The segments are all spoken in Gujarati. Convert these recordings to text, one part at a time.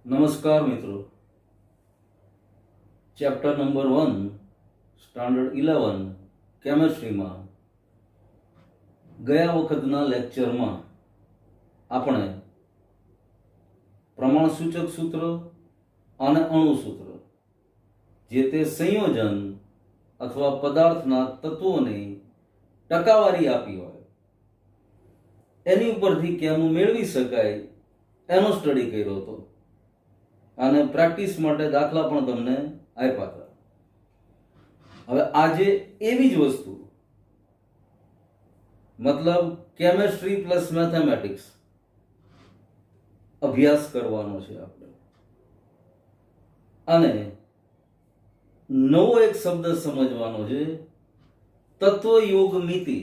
નમસ્કાર મિત્રો, ચેપ્ટર નંબર 1 સ્ટાન્ડર્ડ 11 કેમેસ્ટ્રીમાં ગયા વખતના લેક્ચરમાં આપણે પ્રમાણસૂચક સૂત્ર અને અણુ સૂત્ર જે તે સંયોજન અથવા પદાર્થના તત્વોની ટકાવારી આપી હોય એની ઉપરથી કેમ મેળવી શકાય એનો સ્ટડી કર્યો હતો અને પ્રેક્ટિસ માટે દાખલા પણ તમને આપ્યા હતા. હવે આજે એવી જ વસ્તુ મતલબ કેમેસ્ટ્રી પ્લસ મેથેમેટિક્સ અભ્યાસ કરવાનો છે આપણે અને નવો એક શબ્દ સમજવાનો છે, તત્વયોગમિતિ,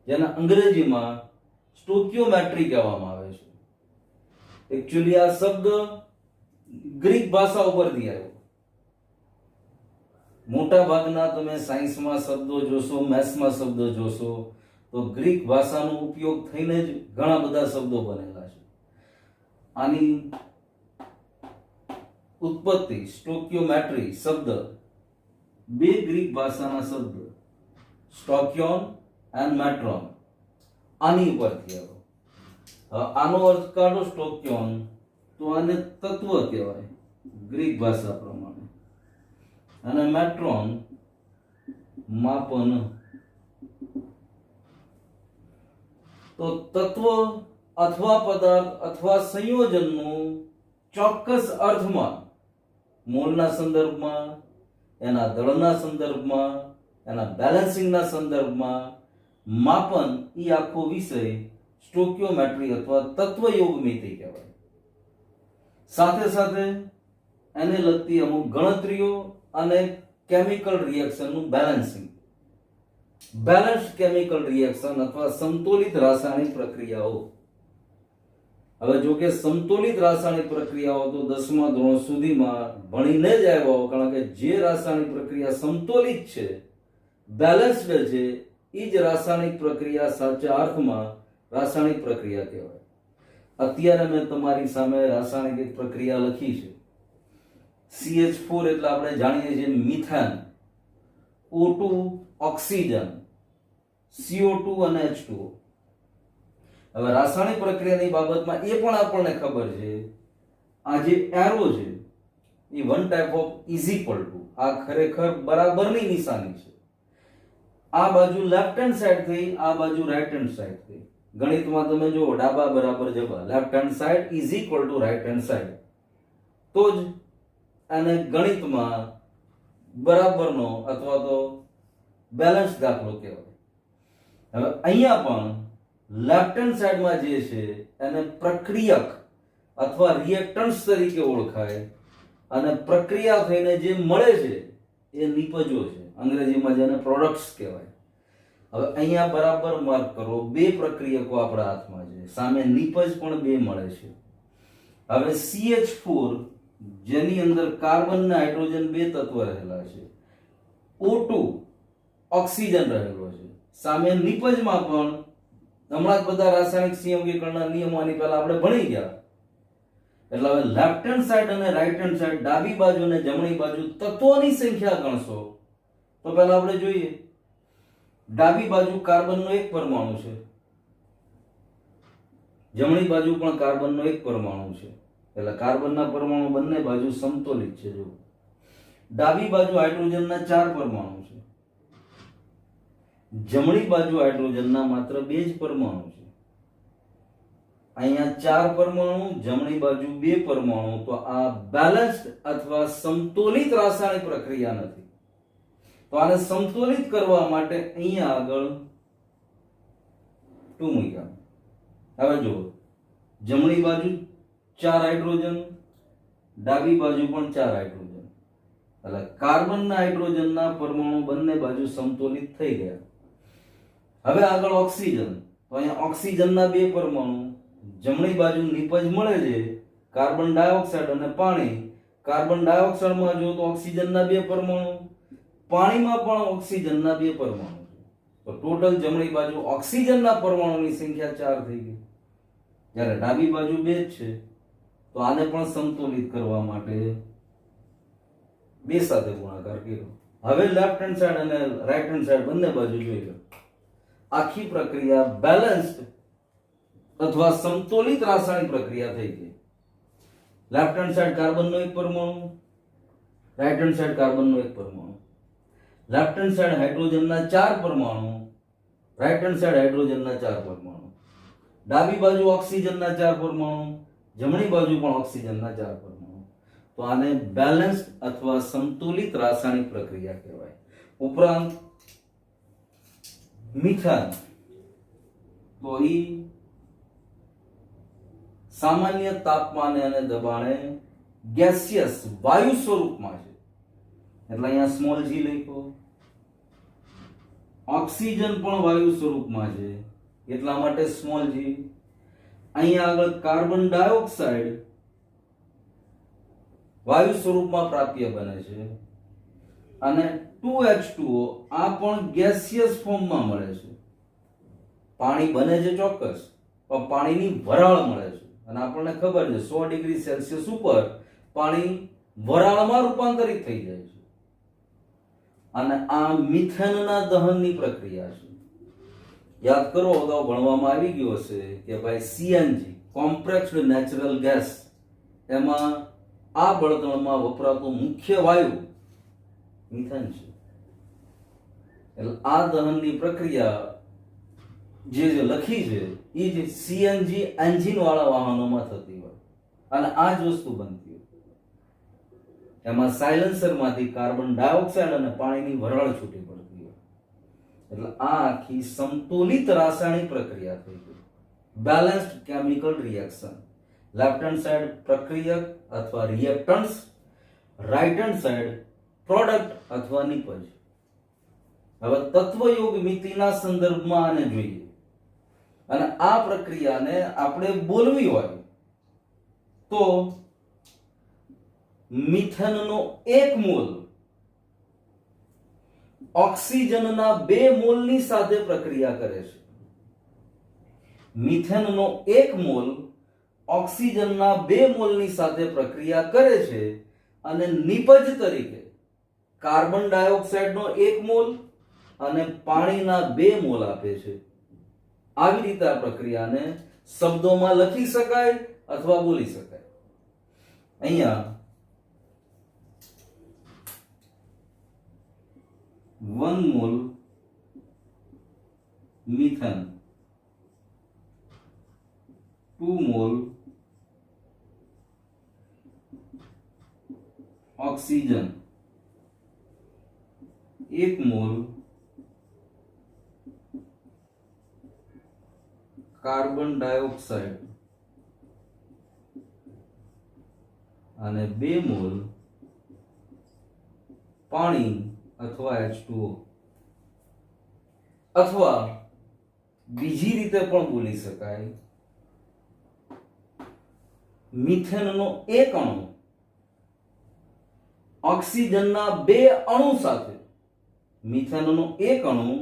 જેને અંગ્રેજીમાં સ્ટોકિયોમેટ્રી કહેવામાં આવે છે. એકચ્યુઅલી આ શબ્દ ગ્રીક ભાષા ઉપરથી આવ્યો. મોટા ભાગના તમે સાયન્સમાં શબ્દો જોશો, મેથ્સમાં શબ્દો જોશો તો ગ્રીક ભાષાનો ઉપયોગ થઈને જ ઘણા બધા શબ્દો બનેલા છે. આની ઉત્પત્તિ સ્ટોકિયોમેટ્રી શબ્દ બે ગ્રીક ભાષાના શબ્દ સ્ટોકિયોન એન્ડ મેટ્રોન આની ઉપરથી આવ્યો. આનો અર્થ કાઢો સ્ટોકિયોન તો આને તત્વ કહેવાય ગ્રીક ભાષા પ્રમાણે, અને મેટ્રોન માપન. તો તત્વ અથવા પદાર્થ અથવા સંયોજનનું ચોક્કસ અર્થમાં મોલના સંદર્ભમાં, એના દળના સંદર્ભમાં, એના બેલેન્સિંગના સંદર્ભમાં માપન એ આખો વિષય સ્ટોકિયોમેટ્રી અથવા તત્વયોગમિતિ કહેવાય. સાથે સાથે એને લગતી અમુક ગણતરીઓ અને કેમિકલ રિએક્શનનું બેલેન્સિંગ, બેલેન્સ્ડ કેમિકલ રિએક્શન અથવા સમતોલિત રાસાયણિક પ્રક્રિયાઓ. હવે જો કે સમતોલિત રાસાયણિક પ્રક્રિયાઓ તો 10મા ધોરણ સુધીમાં ભણીને જ આવ્યા હો, કારણ કે જે રાસાયણિક પ્રક્રિયા સમતોલિત છે, બેલેન્સ્ડ છે, એ જ રાસાયણિક પ્રક્રિયા સાચા અર્થમાં રાસાયણિક પ્રક્રિયા કહેવાય. અત્યારે મેં તમારી સામે રાસાયણિક એક પ્રક્રિયા લખી છે. CH4 એટલે આપણે જાણીએ છીએ મિથેન, O2 ઓક્સિજન, CO2 અને H2O. હવે રાસાયણિક પ્રક્રિયાની બાબતમાં એ પણ આપણને ખબર છે, આ જે એરો છે એ one type of is equal to, આ ખરેખર બરાબરની નિશાની છે. આ બાજુ લેફ્ટ હેન્ડ સાઈડ થઈ, આ બાજુ રાઈટ હેન્ડ સાઈડ થઈ. ગણિતમાં તમે જો ડાબા બરાબર જબા, left hand side is equal to right hand side, તો જ આને ગણિતમાં બરાબરનો અથવા તો બેલેન્સ દાખલો કહેવાય. હવે અહીંયા પણ લેફ્ટ હેન્ડ સાઈડમાં જે છે એને પ્રક્રિયક અથવા રિએક્ટન્ટ્સ તરીકે ઓળખાય, અને પ્રક્રિયા થઈને જે મળે છે એ નિપજો છે, અંગ્રેજીમાં જેને પ્રોડક્ટ્સ કહેવાય. હવે અહીંયા બરાબર માર્ક કરો, બે પ્રક્રિયકો આપણા હાથમાં છે, સામે નિપજ પણ બે મળે છે. હવે CH4 જેની અંદર કાર્બન અને હાઇડ્રોજન બે તત્વ રહેલા છે, O2 ઓક્સિજન રહેલો છે, સામે નિપજમાં પણ હમણાં જ બધા રાસાયણિક સંયોગીકરણના નિયમો આની પહેલા આપણે ભણી ગયા. એટલે હવે લેફ્ટ હેન્ડ સાઈડ અને રાઈટ હેન્ડ સાઈડ, ડાબી બાજુ અને જમણી બાજુ તત્વોની સંખ્યા ગણશો તો પહેલા આપણે જોઈએ ડાબી બાજુ કાર્બનનો એક પરમાણુ છે, જમણી બાજુ પણ કાર્બનનો એક પરમાણુ છે. એટલે કાર્બનના પરમાણુ બંને બાજુ સમતોલિત છે. જો ડાબી બાજુ હાઇડ્રોજનના 4 પરમાણુ છે, જમણી બાજુ હાઇડ્રોજનના માત્ર 2 જ પરમાણુ છે. અહીંયા 4 પરમાણુ, જમણી બાજુ 2 પરમાણુ, તો આ બેલેન્સ્ડ અથવા સમતોલિત રાસાયણિક પ્રક્રિયા નથી. તો આને સમતોલિત કરવા માટે અહીંયા આગળ 2 મૂક્યા. હવે જુઓ, જમણી બાજુ 4 હાઇડ્રોજન, ડાબી બાજુ પણ 4 હાઇડ્રોજન, એટલે કાર્બનના હાઇડ્રોજનના પરમાણુ બંને બાજુ સમતોલિત થઈ ગયા. હવે આગળ ઓક્સિજન, તો અહીંયા ઓક્સિજનના 2 પરમાણુ, જમણી બાજુ નિપજ મળે છે કાર્બન ડાયોક્સાઇડ અને પાણી. કાર્બન ડાયોક્સાઇડમાં જો તો ઓક્સિજનના 2 પરમાણુ, પાણીમાં પણ ઓક્સિજનના 2 પરમાણુ છે. તો ટોટલ જમણી બાજુ ઓક્સિજનના પરમાણુની સંખ્યા 4 થઈ ગઈ, જ્યારે ડાબી બાજુ 2 જ છે. તો આને પણ સંતુલિત કરવા માટે 2 સાથે ગુણાકાર કર્યો. હવે લેફ્ટ હેન્ડ સાઈડ અને રાઈટ હેન્ડ સાઈડ બંને બાજુ જોઈ લો. આખી પ્રક્રિયા બેલેન્સ્ડ અથવા સમતોલિત રાસાયણિક પ્રક્રિયા થઈ ગઈ. લેફ્ટ હેન્ડ સાઈડ કાર્બનનો એક પરમાણુ, રાઈટ હેન્ડ સાઈડ કાર્બનનો એક પરમાણુ. લેફ્ટ હેન્ડ સાઈડ હાઇડ્રોજનના 4 પરમાણુ, રાઈટ હેન્ડ સાઈડ હાઇડ્રોજનના 4 પરમાણુ. ડાબી બાજુ ઓક્સિજનના 4 પરમાણુ, જમણી બાજુ પણ ઓક્સિજનના 4 પરમાણુ. તો આને બેલેન્સ્ડ અથવા સંતુલિત રાસાયણિક પ્રક્રિયા કહેવાય. ઉપરાંત મિથેન, તો એ સામાન્ય તાપમાને અને દબાણે ગેસિયસ વાયુ સ્વરૂપમાં છે, એટલે અહીંયા સ્મોલ g લખ્યો. ઓક્સિજન પણ વાયુ સ્વરૂપમાં છે એટલા માટે સ્મોલ g. અહીંયા આગળ કાર્બન ડાયોક્સાઇડ વાયુ સ્વરૂપમાં પ્રાપ્ય બને છે અને 2H2O આ પણ ગેસિયસ ફોર્મમાં મળે છે. પાણી બને છે ચોક્કસ, પણ પાણીની વરાળ મળે છે અને આપણને ખબર છે 100 ડિગ્રી સેલ્સિયસ ઉપર પાણી વરાળમાં રૂપાંતરિત થઈ જાય છે. અને આ મિથેનના દહનની પ્રક્રિયા છે. યાદ કરો, અગાઉ ભણવામાં આવી ગયું હશે કે ભાઈ CNG કોમ્પ્રેસ્ડ નેચરલ ગેસ, એમાં આ બળતણમાં વપરાતું મુખ્ય વાયુ મિથેન છે. એટલે આ દહનની પ્રક્રિયા જે લખી છે એ જ CNG એન્જિન વાળા વાહનોમાં થતી હોય અને આ જ વસ્તુ બનતી હોય. એમાં સાયલેન્સરમાંથી કાર્બન ડાયોક્સાઇડ અને પાણીની વરાળ છૂટી પડતી હોય. એટલે આ આખી સંતુલિત રાસાયણિક પ્રક્રિયા થઈ ગઈ. Balanced chemical reaction. Left hand side પ્રક્રિયક અથવા reactants, right hand side product અથવા નિપજ. હવે તત્વયોગ મિતિના સંદર્ભમાં આને જોઈએ અને આ પ્રક્રિયાને આપણે બોલવી હોય તો મિથેનનો 1 મોલ ઓક્સિજનના 2 મોલની સાથે પ્રક્રિયા કરે છે. મિથેનનો 1 મોલ ઓક્સિજનના 2 મોલની સાથે પ્રક્રિયા કરે છે અને નિપજ તરીકે કાર્બન ડાયોક્સાઇડનો 1 મોલ અને પાણીના 2 મોલ આપે છે. આવી રીતે આ પ્રક્રિયાને શબ્દોમાં લખી શકાય અથવા બોલી શકાય. અહીંયા 1 mall methane, 2 mall oxygen, 1 mall carbon dioxide અને 2 મોલ પાણી અથવા H2O. અથવા બીજી રીતે પણ બોલી શકાય, મિથેનનો 1 અણુ ઓક્સિજનના 2 અણુ સાથે, મિથેનનો 1 અણુ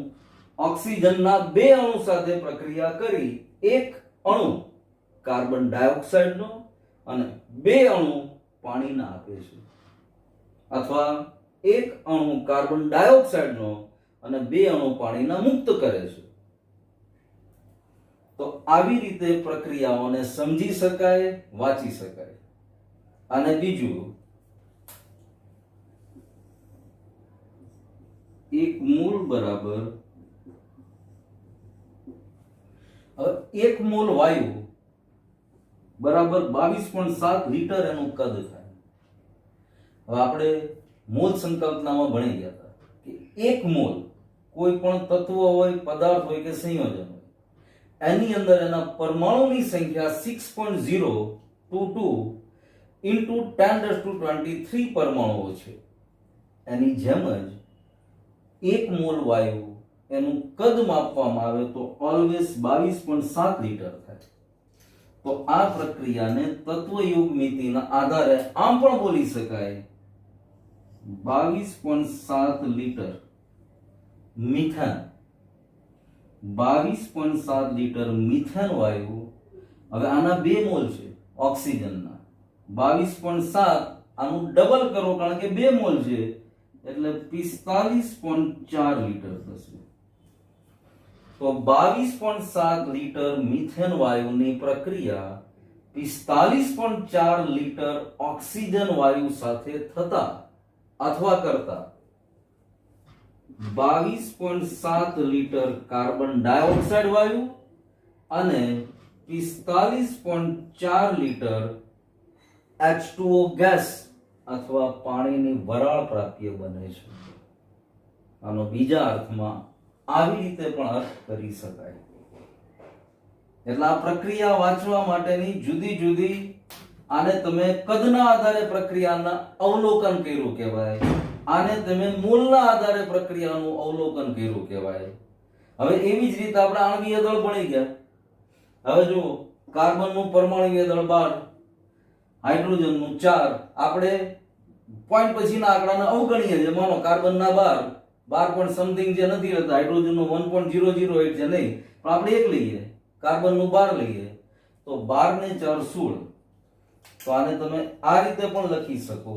ઓક્સિજનના 2 અણુ સાથે પ્રક્રિયા કરી 1 અણુ કાર્બન ડાયોક્સાઇડનો અને 2 અણુ પાણીના આપે છે. અથવા 1 અણુ કાર્બન ડાયોક્સાઇડનો અને 2 અણુ પાણીના મુક્ત કરે છે. તો આવી રીતે પ્રક્રિયાઓને સમજી શકાય, વાંચી શકાય. અને બીજું, 1 મોલ બરાબર, હવે 1 મોલ વાયુ બરાબર 22.7 લીટર એનું કદ થાય. હવે આપણે મોલ સંકલ્પનામાં ભણી ગયા હતા કે 1 મોલ કોઈ પણ તત્વ હોય, પદાર્થ હોય કે સંયોજન હોય, એની અંદર એના પરમાણુની સંખ્યા 6.022 into 1023 પરમાણુઓ છે. એની જેમ જ 1 મોલ વાયુ એનું કદ માપવામાં આવે તો ઓલવેઝ 22.7 લીટર થાય. તો આ પ્રક્રિયાને તત્વયોગ મિતિના આધારે આમ પણ બોલી શકાય, 22.7 લીટર મિથેન, 22.7 લીટર મિથેન વાયુ. હવે આના 2 મોલ છે ઓક્સિજનના, 22.7 આનું ડબલ કરો કારણ કે 2 મોલ છે એટલે 45.4 લીટર થશે. તો 22.7 લીટર મિથેન વાયુની પ્રક્રિયા 45.4 લીટર ઓક્સિજન વાયુ સાથે થતા અથવા કરતા 22.7 લીટર કાર્બન ડાયોક્સાઇડ વાયુ અને 45.4 લીટર H2O ગેસ અથવા પાણીની વરાળ પ્રાપ્ય બને છે. આનો બીજા અર્થમાં આવી રીતે પણ અર્થ કરી શકાય. એટલે આ પ્રક્રિયા વાંચવા માટેની જુદી જુદી, આને તમે કદના આધારે પ્રક્રિયાના અવલોકન કર્યું કહેવાય, આને તમે મોલના આધારે પ્રક્રિયાનું અવલોકન કર્યું કહેવાય. હવે એવી જ રીતે આપણે આણ્વીય દળ ભણી ગયા. હવે જો કાર્બનનું પરમાણુય દળ 12, હાઇડ્રોજનનું 4, આપણે પોઈન્ટ પછીના આંકડાને અવગણીએ છીએ. માનો કાર્બનના 12 પોઈન્ટ સમથિંગ જે નથી રહેતા, હાઇડ્રોજનનું 1.008 છે નહીં, પણ આપણે એક લઈએ, કાર્બનનું 12 લઈએ તો 12 ને 4 16. તો આને તમે આ રીતે પણ લખી શકો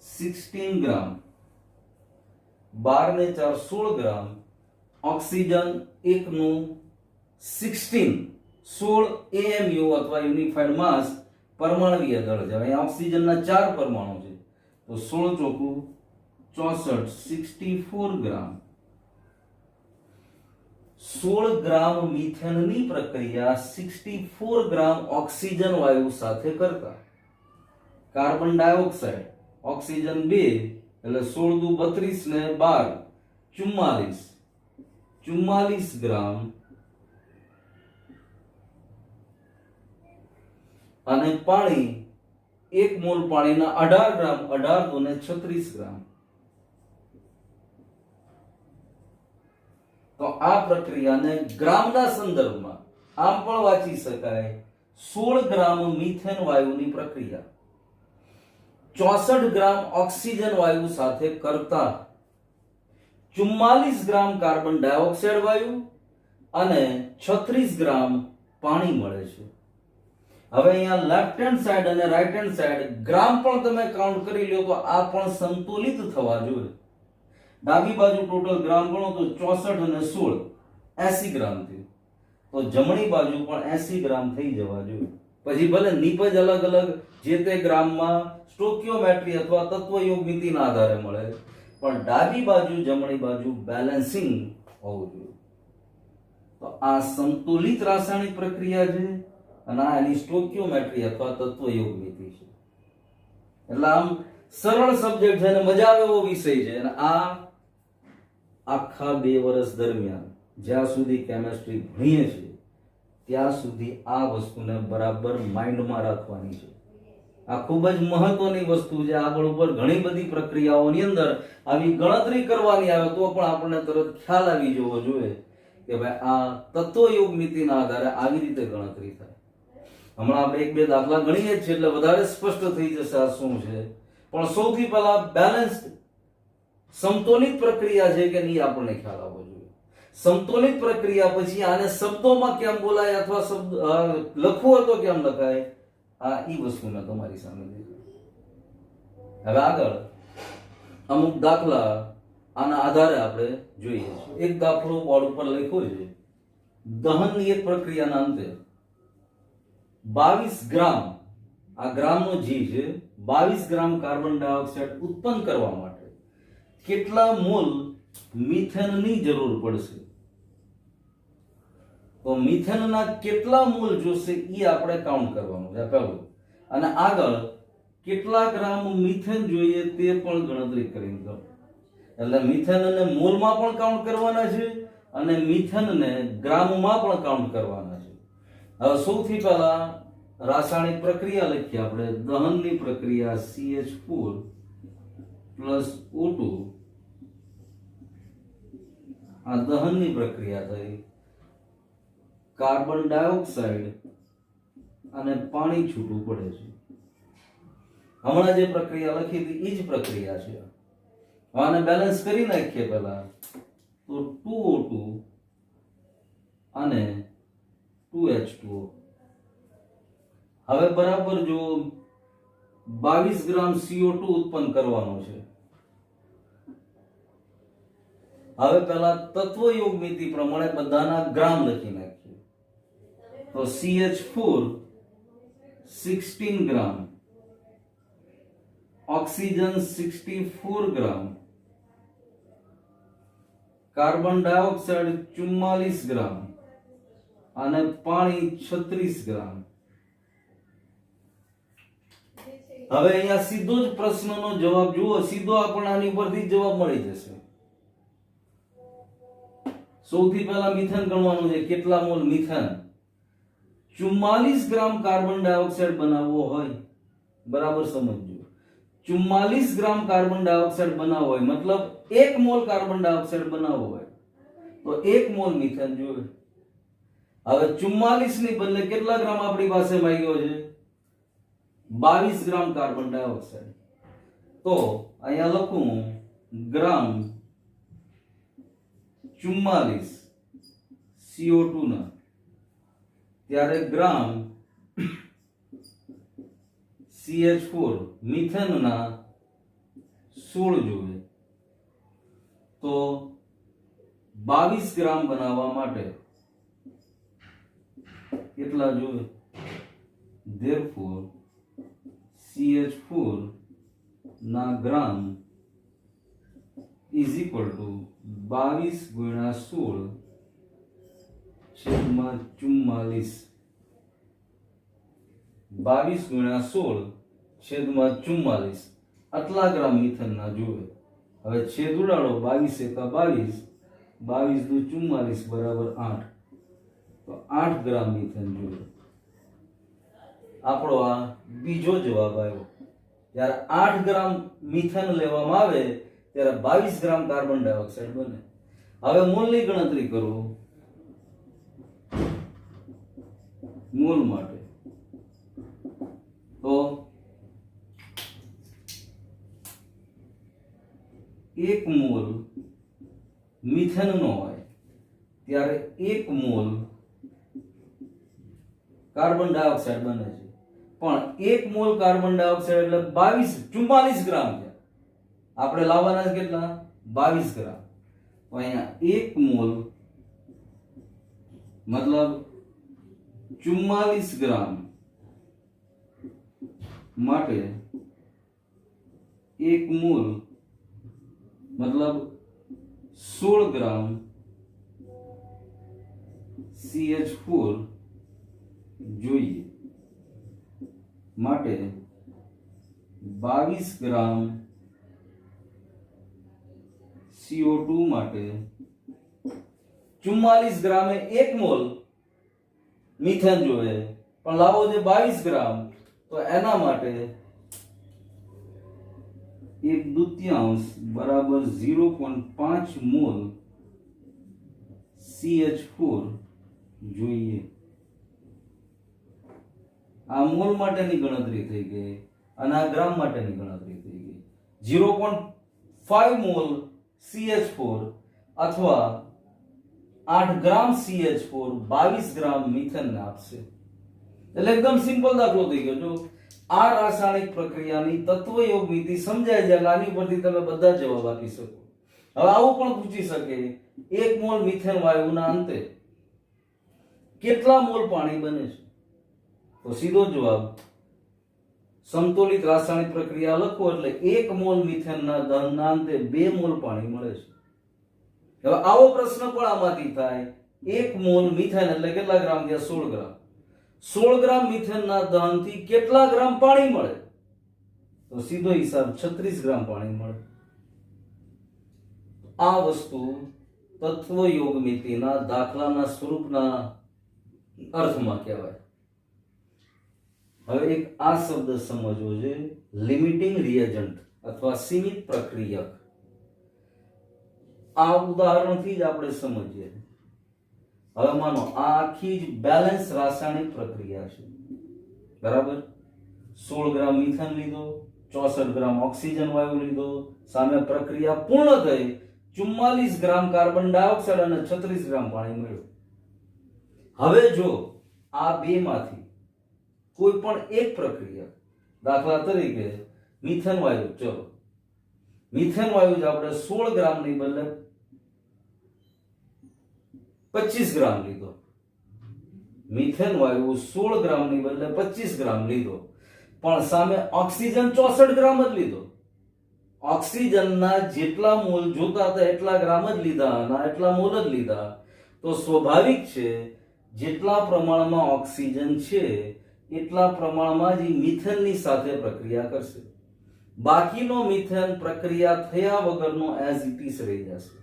16 ગ્રામ, 12 ને 4 16 ગ્રામ. ઓક્સિજન એકનું 16 AMU અથવા યુનિફાઈડ માસ પરમાણુય દળ છે. અહીંયા ઓક્સિજનના 4 પરમાણુ છે તો 16 ચોકું 64, 64 ગ્રામ. 16 ગ્રામ મિથેનની પ્રક્રિયા 64 ગ્રામ ઓક્સિજન વાયુ સાથે કરતા કાર્બન ડાયોક્સાઇડ, ઓક્સિજન 2 એટલે 16 દુ 32 ને 12 44 ગ્રામ અને પાણી 1 મોલ પાણીના 18 ગ્રામ, 18 દુ ને 36 ગ્રામ. તો આ પ્રક્રિયાને ગ્રામના સંદર્ભમાં આમ પણ વાંચી શકાય. 16 ગ્રામ મિથેન વાયુની પ્રક્રિયા 64 ગ્રામ ઓક્સિજન વાયુ સાથે કરતા 44 ગ્રામ કાર્બન ડાયોક્સાઇડ વાયુ અને 36 ગ્રામ પાણી મળે છે. હવે અહીંયા લેફ્ટ હેન્ડ સાઈડ અને રાઈટ હેન્ડ સાઈડ ગ્રામ પણ તમે કાઉન્ટ કરી લો તો આ પણ સંતુલિત થવા જોઈએ. ડાબી બાજુ ટોટલ ગ્રામ ગણો તો 64 અને 16 80 ગ્રામ થયું. તો જમણી બાજુ પણ 80 ગ્રામ થઈ જવા જોઈએ. પછી ભલે નિપજ અલગ અલગ જે તે ગ્રામમાં સ્ટોકિયોમેટ્રી અથવા તત્વયોગ નીતિના આધારે મળે, પણ ડાબી બાજુ જમણી બાજુ બેલેન્સિંગ હોવું જોઈએ. તો આ સંતુલિત રાસાયણિક પ્રક્રિયા છે અને આ એની સ્ટોકિયોમેટ્રી અથવા તત્વયોગ નીતિ છે. એટલે આમ સરળ સબ્જેક્ટ છે અને મજા આવે એવો વિષય છે. અને આ આખા 2 વર્ષ દરમિયાન જ્યાં સુધી કેમેસ્ટ્રી ભણીએ છીએ ત્યાં સુધી આ વસ્તુને બરાબર માઇન્ડમાં રાખવાની છે. આ ખૂબ જ મહત્વની વસ્તુ છે. આગળ ઉપર ઘણી બધી પ્રક્રિયાઓની અંદર આવી ગણતરી કરવાની આવે તો પણ આપણને તરત ખ્યાલ આવી જવો જોઈએ કે ભાઈ આ તત્વયોગ નીતિના આધારે આવી રીતે ગણતરી થાય. હમણાં આપણે 1-2 દાખલા ગણીએ છીએ એટલે વધારે સ્પષ્ટ થઈ જશે આ શું છે. પણ સૌથી પહેલા બેલેન્સ્ડ સમતોલિત પ્રક્રિયા છે કે નહીં આપણને ખ્યાલ આવવો જોઈએ. સમતોલિત પ્રક્રિયા પછી આને શબ્દોમાં કેમ બોલાય અથવા શબ્દ લખવું હોય તો કેમ લખાય, આ ઈ વસ્તુ મેં તમારી સામે લીધી. હવે આગળ અમુક દાખલા આના આધારે આપણે જોઈએ છીએ. એક દાખલો બોર્ડ ઉપર લખ્યો છે. દહનની એક પ્રક્રિયાના અંતે 22 ગ્રામ, આ ગ્રામનો જી છે, 22 ગ્રામ કાર્બન ડાયોક્સાઇડ ઉત્પન્ન કરવા માટે કેટલા મોલ મિથેનની જરૂર પડશે? તો મિથેનના કેટલા મોલ જોશે એ આપણે કાઉન્ટ કરવાનું છે પહેલું. અને આગળ કેટલા ગ્રામ મિથેન જોઈએ તે પણ ગણતરી કરી દો. એટલે મિથેનને મોલમાં પણ કાઉન્ટ કરવાના છે અને મિથેનને ગ્રામમાં પણ કાઉન્ટ કરવાના છે. હવે સૌથી પહેલા રાસાયણિક પ્રક્રિયા લખીએ આપણે. દહનની પ્રક્રિયા CH4 O2. આ દહનની પ્રક્રિયા થઈ. કાર્બન ડાયોક્સાઇડ અને પાણી છૂટું પડે છે. હમણાં જે પ્રક્રિયા લખી હતી એ જ પ્રક્રિયા છે. આને બેલેન્સ કરી નાખીએ પહેલા તો 2O2 અને 2H2O. હવે બરાબર જો 22 ગ્રામ CO2 ઉત્પન્ન કરવાનો છે. હવે પહેલા તત્વ યોગ મિતિ પ્રમાણે બધાના ગ્રામ લખી નાખીએ. તો CH4 16 ગ્રામ, ઓક્સિજન 64 ગ્રામ, કાર્બન ડાયોક્સાઇડ 44 ગ્રામ અને પાણી 36 ગ્રામ. હવે અહીંયા સીધો જ પ્રશ્નનો જવાબ જુઓ, સીધો આપણને આની ઉપરથી જવાબ મળી જશે. સૌથી પહેલા મિથેન ગણવાનું છે. કેટલા મોલ મિથેન? 44 ગ્રામ કાર્બન ડાયોક્સાઇડ બનાવવો હોય, બરાબર સમજજો, 44 ગ્રામ કાર્બન ડાયોક્સાઇડ બનાવવો હોય મતલબ 1 મોલ કાર્બન ડાયોક્સાઇડ બનાવવો હોય તો 1 મોલ મિથેન જોઈએ. હવે 44 ની બદલે કેટલા ગ્રામ આપણી પાસે માંગ્યો છે? 22 ગ્રામ કાર્બન ડાયોક્સાઇડ. તો અહીંયા લખું ગ્રામ 44 CO2 ના, ત્યારે ગ્રામ CH4 મિથેન ના 16 જોઈએ. તો 22 ગ્રામ બનાવવા માટે કેટલા જોઈએ? therefore CH4 ના ગ્રામ is equal to 22 ગુણ્યા 16 છેદમાં 44. 22 ગુણ્યા 16 છેદમાં 44 આટલા ગ્રામ મિથેન ના જોઈએ. હવે છેદ ઉડાડો, 22 એકા 22, 22 દુ 44 બરાબર 8. તો 8 ગ્રામ મિથેન જોઈએ. આપણો આ બીજો જવાબ આવ્યો. જ્યારે 8 ગ્રામ મિથેન લેવામાં આવે ત્યારે 22 ગ્રામ કાર્બન ડાયોક્સાઇડ બને. હવે મોલની ગણતરી કરો. મોલ માટે તો 1 મોલ મિથેન નો હોય ત્યારે 1 મોલ કાર્બન ડાયોક્સાઇડ બને છે. પણ 1 મોલ કાર્બન ડાયોક્સાઇડ એટલે 44 ગ્રામ છે. આપણે લાવવાના છે કેટલા? 22 ગ્રામ. તો અહીંયા 1 મોલ મતલબ 44 ગ્રામ માટે 1 મોલ મતલબ 16 ગ્રામ CH4 જોઈએ. માટે 22 ગ્રામ CO2 માટે 44 ગ્રામે 1 મોલ મિથેન જોઈએ, પણ લાવો છે 22 ગ્રામ, તો એના માટે 1/2 બરાબર 0.5 મોલ CH4 જોઈએ. આ મોલ માટેની ગણતરી થઈ ગઈ અને આ ગ્રામ માટેની ગણતરી થઈ ગઈ. 0.5 મોલ CH4 અથવા 8 ગ્રામ CH4 22 ગ્રામ મિથેન ને આપશે. એટલે એકદમ સિમ્પલ દાખલો થઈ ગયો. જો આ રાસાયણિક પ્રક્રિયાની તત્વયોગ મિતિ સમજાય જાય, આની પરથી તમે બધા જવાબ આપી શકો. હવે આવું પણ પૂછી શકે, 1 મોલ મિથેન વાયુના અંતે કેટલા મોલ પાણી બને છે? તો સીધો જવાબ સમતોલિત રાસાયણિક પ્રક્રિયા લખો એટલે 1 મોલ મિથેન ના દહનના અંતે 2 મોલ પાણી મળે છે. હવે આવો પ્રશ્ન પણ આમાંથી થાય, 1 મોલ મિથેન એટલે કેટલા ગ્રામ થયા? 16 ગ્રામ. 16 ગ્રામ મિથેન ના દહનથી કેટલા ગ્રામ પાણી મળે? તો સીધો હિસાબ 36 ગ્રામ પાણી મળે. આ વસ્તુ તત્વયોગ મિતિના દાખલાના સ્વરૂપના અર્થમાં કહેવાય. હવે એક આ શબ્દ સમજવો છે, લિમિટિંગ રિએજન્ટ અથવા સીમિત પ્રક્રિયક. આ ઉદાહરણથી જ આપણે સમજીએ. હવે માનો આ આખી જ બેલેન્સ રાસાયણિક પ્રક્રિયા છે, બરાબર? 16 ગ્રામ મિથેન લીધો, 64 ગ્રામ ઓક્સિજન વાયુ લીધો, સામે પ્રક્રિયા પૂર્ણ થઈ 44 ગ્રામ કાર્બન ડાયોક્સાઇડ અને 36 ગ્રામ પાણી મળ્યું. હવે જો આ બે માંથી કોઈ પણ એક પ્રક્રિયા, દાખલા તરીકે મિથેન વાયુ, ચલો મિથેન વાયુ જ આપણે 16 ગ્રામની બદલે 25 ગ્રામ લીધો. મિથેન વાયુ 16 ગ્રામની બદલે 25 ગ્રામ લીધો, પણ સામે ઓક્સિજન 64 ગ્રામ જ લીધો. ઓક્સિજનના જેટલા મોલ જોતા હતા એટલા ગ્રામ જ લીધા અને એટલા મોલ જ લીધા. તો સ્વાભાવિક છે જેટલા પ્રમાણમાં ઓક્સિજન છે એટલા પ્રમાણમાં જ મિથેનની સાથે પ્રક્રિયા કરશે. બાકીનો મિથેન પ્રક્રિયા થયા વગરનો એઝ ઇટ ઇઝ રહી જશે.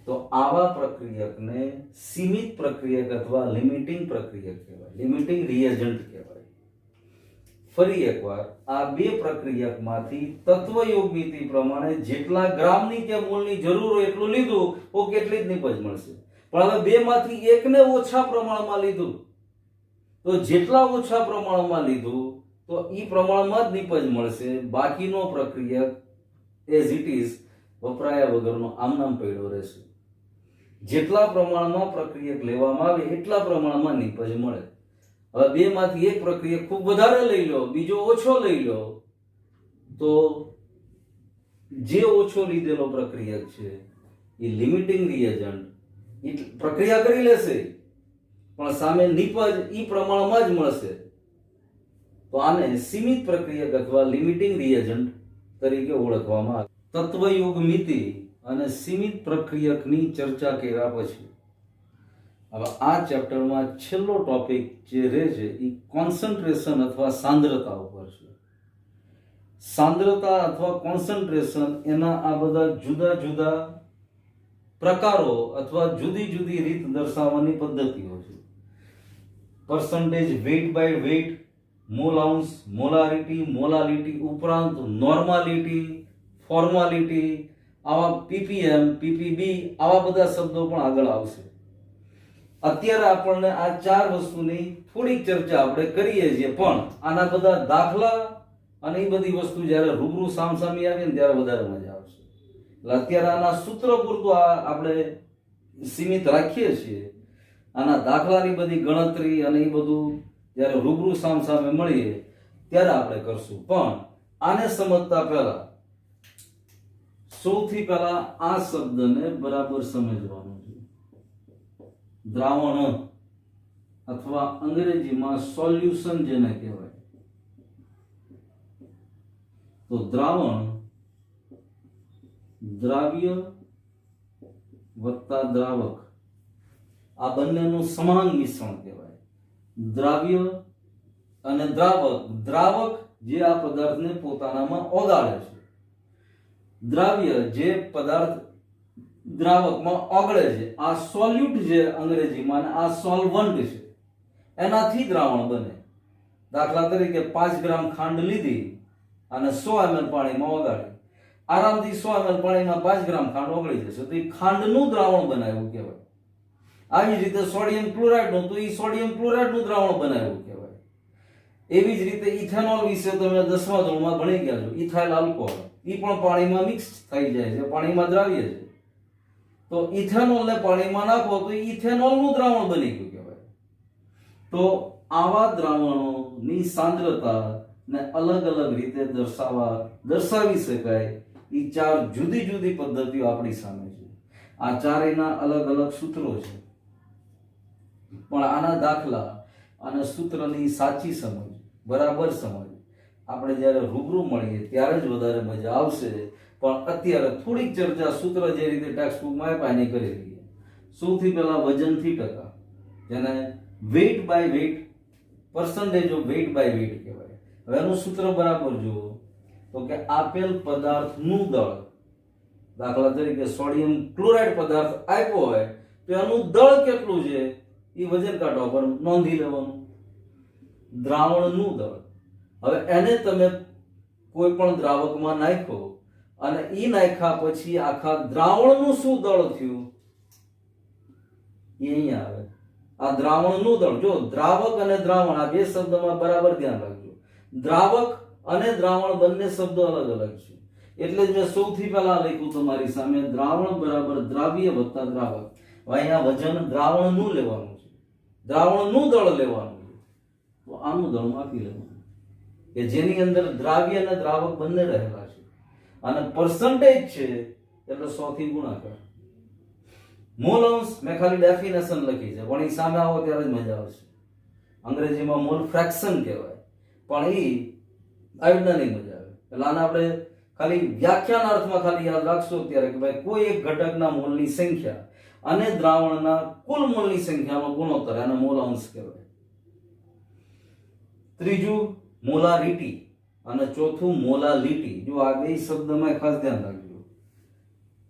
તો આવા પ્રક્રિયકને સીમિત પ્રક્રિયક અથવા લિમિટિંગ પ્રક્રિયક કહેવાય, લિમિટિંગ રિએજન્ટ કહેવાય. ફરી એકવાર, આ બે પ્રક્રિયકમાંથી તત્વયોગ નીતિ પ્રમાણે જેટલા ગ્રામની કે મોલની જરૂર હોય એટલું લીધું તો કેટલી જ નિપજ મળશે. પણ હવે બે માંથી એકને ઓછા પ્રમાણમાં લીધું તો જેટલા ઓછા પ્રમાણમાં લીધું તો ઈ પ્રમાણમાં જ નિપજ મળશે. બાકીનો પ્રક્રિયક એઝ ઇટ ઇઝ વપરાયા વગરનો આમનામ પડ્યો રહેશે. જેટલા પ્રમાણમાં પ્રક્રિયક લેવામાં આવે એટલા પ્રમાણમાં નિપજ મળે. હવે બે માંથી એક પ્રક્રિયક ખૂબ વધારે લઈ લો, બીજો ઓછો લઈ લો, તો જે ઓછો લીધેલો પ્રક્રિયક છે એ લિમિટિંગ રિએજન્ટ પ્રક્રિયા કરી લેશે પણ સામે નિપજ ઈ પ્રમાણમાં જ મળશે. તો આને સીમિત પ્રક્રિયક અથવા લિમિટિંગ રિએજન્ટ તરીકે ઓળખવામાં આવે. તત્વયોગ મિતિ અને સીમિત પ્રક્રિયકની ચર્ચા કર્યા પછી હવે આ ચેપ્ટરમાં છેલ્લો ટોપિક જે રહે છે એ કોન્સન્ટ્રેશન અથવા સાંદ્રતા ઉપર છે. સાંદ્રતા અથવા કોન્સન્ટ્રેશન એના આ બધા જુદા જુદા પ્રકારો અથવા જુદી જુદી રીત દર્શાવવાની પદ્ધતિઓ છે. Percentage, weight by weight, mole ounce, molarity, molality ઉપરાંત નોર્માલિટી, ફોર્માલિટી, આવા પીપીએમ, પીપીબી આવા બધા શબ્દો પણ આગળ આવશે. અત્યારે આપણને આ ચાર વસ્તુની થોડીક ચર્ચા આપણે કરીએ છીએ, પણ આના બધા દાખલા અને એ બધી વસ્તુ જ્યારે રૂબરૂ સામસામી આવે ને ત્યારે વધારે મજા આવશે. એટલે અત્યારે આના સૂત્ર પૂરતું આપણે સીમિત રાખીએ છીએ. આના દાખલાની બધી ગણતરી અને એ બધું જ્યારે રૂબરૂ સામસામે મળીએ ત્યારે આપણે કરશું. પણ આને સમજતા પહેલા સૌથી પહેલા આ શબ્દને બરાબર સમજવાનો છે. દ્રાવણ અથવા અંગ્રેજીમાં સોલ્યુશન જેને કહેવાય. તો દ્રાવણ દ્રાવ્ય વત્તા દ્રાવક આ બંનેનું સમાન મિશ્રણ કહેવાય. દ્રાવ્ય અને દ્રાવક, દ્રાવક જે આ પદાર્થને પોતાનામાં ઓગાળે છે, દ્રાવ્ય જે પદાર્થ દ્રાવકમાં ઓગળે છે. આ સોલ્યુટ જે અંગ્રેજીમાં આ સોલ્વન્ટ છે, એનાથી દ્રાવણ બને. દાખલા તરીકે 5 ગ્રામ ખાંડ લીધી અને 100 ml પાણીમાં ઓગાળી, આરામથી 100 ml પાણીમાં 5 ગ્રામ ખાંડ ઓગળી જશે, તો એ ખાંડનું દ્રાવણ બનાવ્યું કહેવાય. આવી જ રીતે સોડિયમ ક્લોરાઇડનું, તો એ સોડિયમ ક્લોરાઇડનું દ્રાવણ બનાવ્યું કહેવાય. એવી જ રીતે ઇથેનોલ વિશે તમે 10મા ધોરણમાં ભણી ગયા છો. ઇથાઇલ આલ્કોહોલ એ પણ પાણીમાં મિક્સ થઈ જાય છે, પાણીમાં દ્રાવ્ય છે. તો ઇથેનોલને પાણીમાં નાખો તો ઇથેનોલનું દ્રાવણ બની ગયું કહેવાય. તો આવા દ્રાવણોની સાંદ્રતા ને અલગ અલગ રીતે દર્શાવી શકાય એ ચાર જુદી જુદી પદ્ધતિઓ આપણી સામે છે. આ ચારેયના અલગ અલગ સૂત્રો છે, પણ આના દાખલા અને સૂત્રની સાચી સમજ, બરાબર સમજ આપણે જ્યારે રૂબરૂ મળીએ ત્યારે જ વધારે મજા આવશે. પણ અત્યારે થોડીક ચર્ચા સૂત્ર જે રીતે ટેક્સ્ટબુકમાં આપ્યા એની કરી લઈએ. સૌથી પહેલા વજનથી ટકા, જેને weight by weight, percentage of weight by weight કહેવાય. હવે એનું સૂત્ર બરાબર જુઓ તો કે આપેલ પદાર્થનું દળ, દાખલા તરીકે સોડિયમ ક્લોરાઇડ પદાર્થ આપ્યો હોય તો એનું દળ કેટલું છે એ વજન કાઢવા પર નોંધી લેવાનું. દ્રાવણનું દળ, હવે એને તમે કોઈ પણ દ્રાવકમાં નાખો અને ઈ નાખ્યા પછી આખા દ્રાવણનું શું દળ થયું એ અહીંયા આવે. આ દ્રાવણનું દળ, જો દ્રાવક અને દ્રાવણ આ બે શબ્દમાં બરાબર ધ્યાન રાખજો. દ્રાવક અને દ્રાવણ બંને શબ્દો અલગ અલગ છે. એટલે જ મેં સૌથી પહેલા લખ્યું તમારી સામે દ્રાવણ બરાબર દ્રાવ્ય વત્તા દ્રાવક. અહીંયા વજન દ્રાવણનું લેવાનું છે, દ્રાવણનું દળ લેવાનું છે. તો આનું દળ માપી લેવાનું કે જેની અંદર દ્રાવ્ય અને દ્રાવક બંને રહેલા છે અને પર્સન્ટેજ છે એટલે 100 થી ગુણાકાર. મોલ અંશ મેં ખાલી ડેફિનેશન લખી છે, પણ એ સામે આવો ત્યારે જ મજા આવશે. અંગ્રેજીમાં મોલ ફ્રેક્શન કહેવાય, પણ એ આવી નહીં મજા આવે. એટલે આને આપણે ખાલી વ્યાખ્યાનાર્થમાં ખાલી યાદ રાખશો ત્યારે કે ભાઈ કોઈ એક ઘટકના મોલની સંખ્યા અને દ્રાવણના કુલ મોલની સંખ્યાનો ગુણોત્તર, આને મોલ અંશ કહેવાય. ત્રીજું મોલારિટી અને ચોથું મોલાલિટી. જો આ બે શબ્દમાં ખાસ ધ્યાન રાખજો.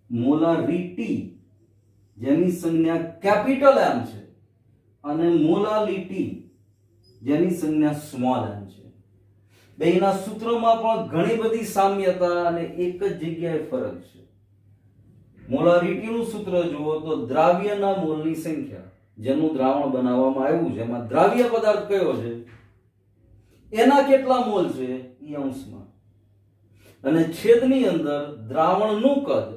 મોલારિટી જેની સંજ્ઞા કેપિટલ એમ છે અને મોલાલિટી જેની સંજ્ઞા સ્મોલ એમ છે. બેયના સૂત્રોમાં પણ ઘણી બધી સામ્યતા અને એક જ જગ્યાએ ફરક છે. મોલારિટીનું સૂત્ર જુઓ તો દ્રાવ્યના મોલની સંખ્યા, જેનું દ્રાવણ બનાવવામાં આવ્યું છે એમાં દ્રાવ્ય પદાર્થ કયો છે એના કેટલા મોલ છે એ અંશમાં, અને છેદની અંદર દ્રાવણનું કદ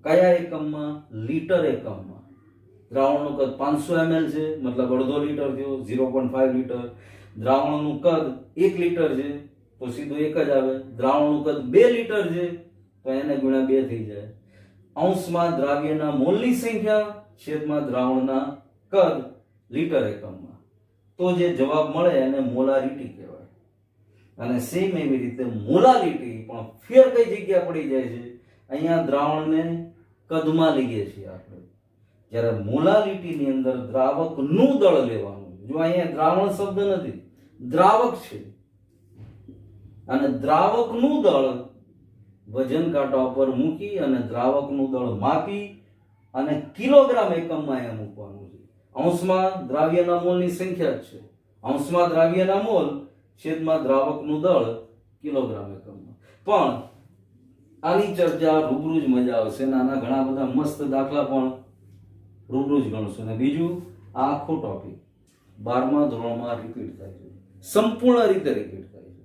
કયા એકમમાં, લીટર એકમમાં. દ્રાવણનું કદ 500 ml છે, મતલબ અડધો લીટર થયો, 0.5 લીટર. દ્રાવણનું કદ 1 લીટર છે તો સીધું એક જ આવે. દ્રાવણનું કદ 2 લીટર છે તો એને ગુણ્યા 2 થઈ જાય. અંશમાં દ્રાવ્યના મોલની સંખ્યા, છેદમાં દ્રાવણના કદ લીટર એકમમાં. તો જે જવાબ મળે એને મોલારિટી કહેવાય. અને સેમ એવી રીતે મોલાલિટી પણ ફેર કઈ જગ્યા પડી જાય છે, અહીંયા દ્રાવણને કદમાં લઈએ છીએ આપણે. જ્યારે મોલાલિટીની અંદર દ્રાવકનું દળ લેવાનું. જો અહીંયા દ્રાવણ શબ્દ નથી, દ્રાવક છે, અને દ્રાવકનું દળ વજન કાંટા ઉપર મૂકી અને દ્રાવકનું દળ માપી અને કિલોગ્રામ એકમમાં અહીંયા મૂકવાનું છે. અંશમાં દ્રાવ્યના મોલની સંખ્યા જ છે, અંશમાં દ્રાવ્યના મોલ, છેદમાં દ્રાવકનું દળ કિલોગ્રામ એકમમાં. પણ આની ચર્ચા રૂબરૂ જ મજા આવશે, આના ઘણા બધા મસ્ત દાખલા પણ રૂબરૂ જ ગણશું. ને બીજું, આ આખો ટોપિક 12મા ધોરણમાં રિપીટ થાય છે, સંપૂર્ણ રીતે રિપીટ થાય છે.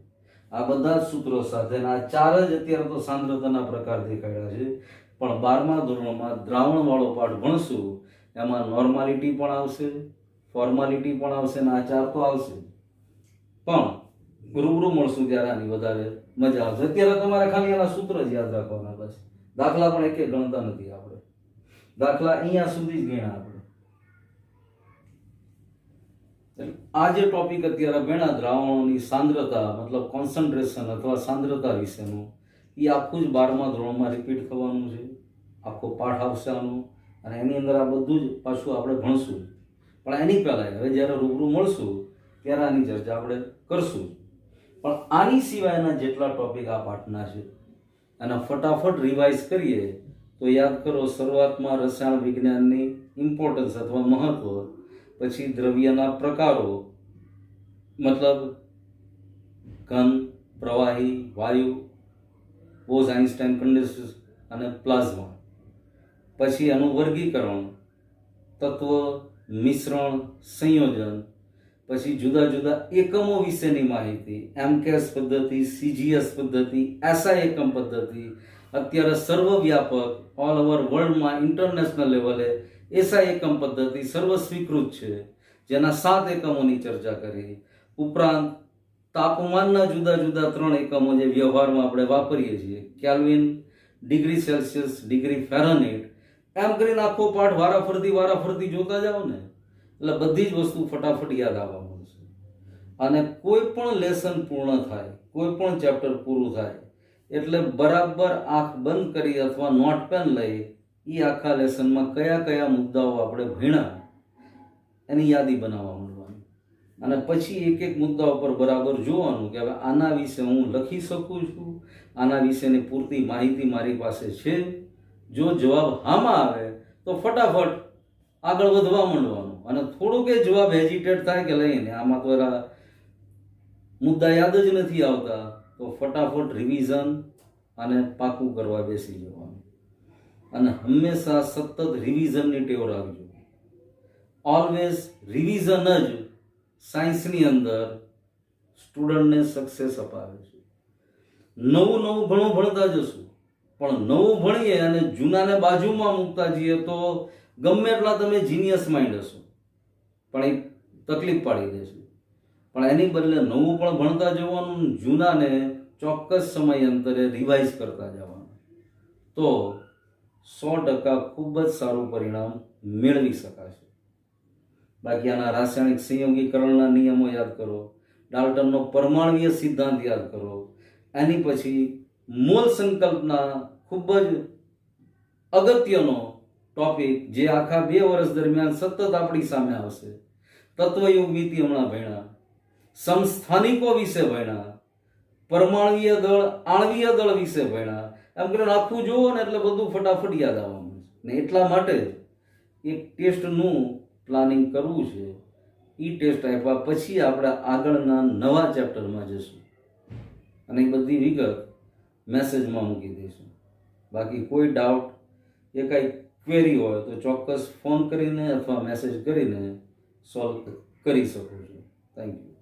આ બધા જ સૂત્રો સાથે, આ 4 જ અત્યારે તો સાંદ્રતાના પ્રકાર દેખાડ્યા છે, પણ 12મા ધોરણમાં દ્રાવણ વાળો પાઠ ભણશું, એમાં નોર્માલિટી પણ આવશે, ફોર્માલિટી પણ આવશે, ને આ 4 તો આવશે. પણ રૂબરૂ મળશું ત્યારે આની વધારે મજા આવશે. અત્યારે તમારે ખાલી એના સૂત્ર જ યાદ રાખવાના બસ. દાખલા પણ એક ગણતા નથી આપણે, દાખલા અહીંયા સુધી જ ગણ્યા આપણે. આ જે ટોપિક અત્યારે ભણ્યા દ્રાવણોની સાંદ્રતા મતલબ કોન્સન્ટ્રેશન અથવા સાંદ્રતા વિશેનું, એ આખું જ 12મા ધોરણમાં રિપીટ થવાનું છે. આખો પાઠ આવશે આનો, અને એની અંદર આ બધું જ પાછું આપણે ભણશું. પણ એની પહેલાં હવે જ્યારે રૂબરૂ મળશું ત્યારે આની ચર્ચા આપણે કરશું. પણ આની સિવાયના જેટલા ટોપિક આ પાઠના છે અને ફટાફટ રિવાઇઝ કરીએ તો યાદ કરો, શરૂઆતમાં રસાયણ વિજ્ઞાનની ઇમ્પોર્ટન્સ અથવા મહત્વ, પછી દ્રવ્યના પ્રકારો મતલબ ઘન, પ્રવાહી, વાયુ, બોઝ-આઇન્સ્ટાઇન કન્ડેન્સેશન અને પ્લાઝ્મા, પછી એનું વર્ગીકરણ, તત્વ, મિશ્રણ, સંયોજન, પછી જુદા જુદા એકમો વિશેની માહિતી, એમકેએસ પદ્ધતિ, સીજીએસ પદ્ધતિ, એસઆઈ એકમ પદ્ધતિ, અત્યારે સર્વવ્યાપક ઓલ ઓવર વર્લ્ડમાં ઇન્ટરનેશનલ લેવલે એસઆઈ એકમ પદ્ધતિ સર્વ સ્વીકૃત છે, જેના 7 એકમોની ચર્ચા કરી. ઉપરાંત તાપમાનના જુદા જુદા 3 એકમો જે વ્યવહારમાં આપણે વાપરીએ છીએ, kelvin, degree Celsius, degree Fahrenheit, એમ કરીને આખો પાઠ વારાફરતી જોતા જાઓ ને એટલે બધી જ વસ્તુ ફટાફટ યાદ આવવા મળશે. અને કોઈ પણ લેસન પૂર્ણ થાય, કોઈ પણ ચેપ્ટર પૂરું થાય એટલે બરાબર આંખ બંધ કરી અથવા નોટ પેન લઈ એ આખા લેસનમાં કયા કયા મુદ્દાઓ આપણે ભણ્યા એની યાદી બનાવવા માંડવાની, અને પછી એક એક મુદ્દા ઉપર બરાબર જોવાનું કે હવે આના વિશે હું લખી શકું છું, આના વિશેની પૂરતી માહિતી મારી પાસે છે. જો જવાબ હામાં આવે તો ફટાફટ આગળ વધવા માંડવાનું, અને થોડુંક એ જવાબ હેજિટેટ થાય કે લઈને આમાં તો મુદ્દા યાદ જ નથી આવતા તો ફટાફટ રિવિઝન અને પાકું કરવા બેસી જવાનું. અને હંમેશા સતત રિવિઝનની ટેવ રાખજો. ઓલવેઝ રિવિઝન જ સાયન્સની અંદર સ્ટુડન્ટને સક્સેસ અપાવે છે. નવું ભણતા જશું, પણ નવું ભણીએ અને જૂનાને બાજુમાં મૂકતા જઈએ તો ગમે એટલા તમે જીનિયસ માઇન્ડ હશો પણ એ તકલીફ પાડી દેશે. પણ એની બદલે નવું પણ ભણતા જવાનું, જૂનાને ચોક્કસ સમય અંતરે રિવાઇઝ કરતા જવાનું, તો 100% ખૂબ જ સારું પરિણામ મેળવી શકાશે. બાકી આના રાસાયણિક સંયોગીકરણના નિયમો યાદ કરો, ડાલ્ટનનો પરમાણ્વીય સિદ્ધાંત યાદ કરો, એની પછી મોલ સંકલ્પના ખૂબ જ અગત્યનો ટોપિક જે આખા 2 વર્ષ દરમિયાન સતત આપણી સામે આવશે. તત્વયુગ નીતિ હમણાં ભણ્યા, સમસ્થાનિકો વિશે ભણ્યા, પરમાણ્વીય દળ, આણ્વીય દળ વિશે ભણ્યા. એમ કરીને આખું જુઓ ને એટલે બધું ફટાફટ યાદ આવવાનું છે. ને એટલા માટે એક ટેસ્ટનું પ્લાનિંગ કરવું છે. એ ટેસ્ટ આપ્યા પછી આપણે આગળના નવા ચેપ્ટરમાં જશું અને એ બધી વિગત મેસેજમાં મૂકી દઈશું. બાકી કોઈ ડાઉટ, એ કાંઈ ક્વેરી હોય તો ચોક્કસ ફોન કરીને અથવા મેસેજ કરીને સોલ્વ કરી શકો છો. Thank you.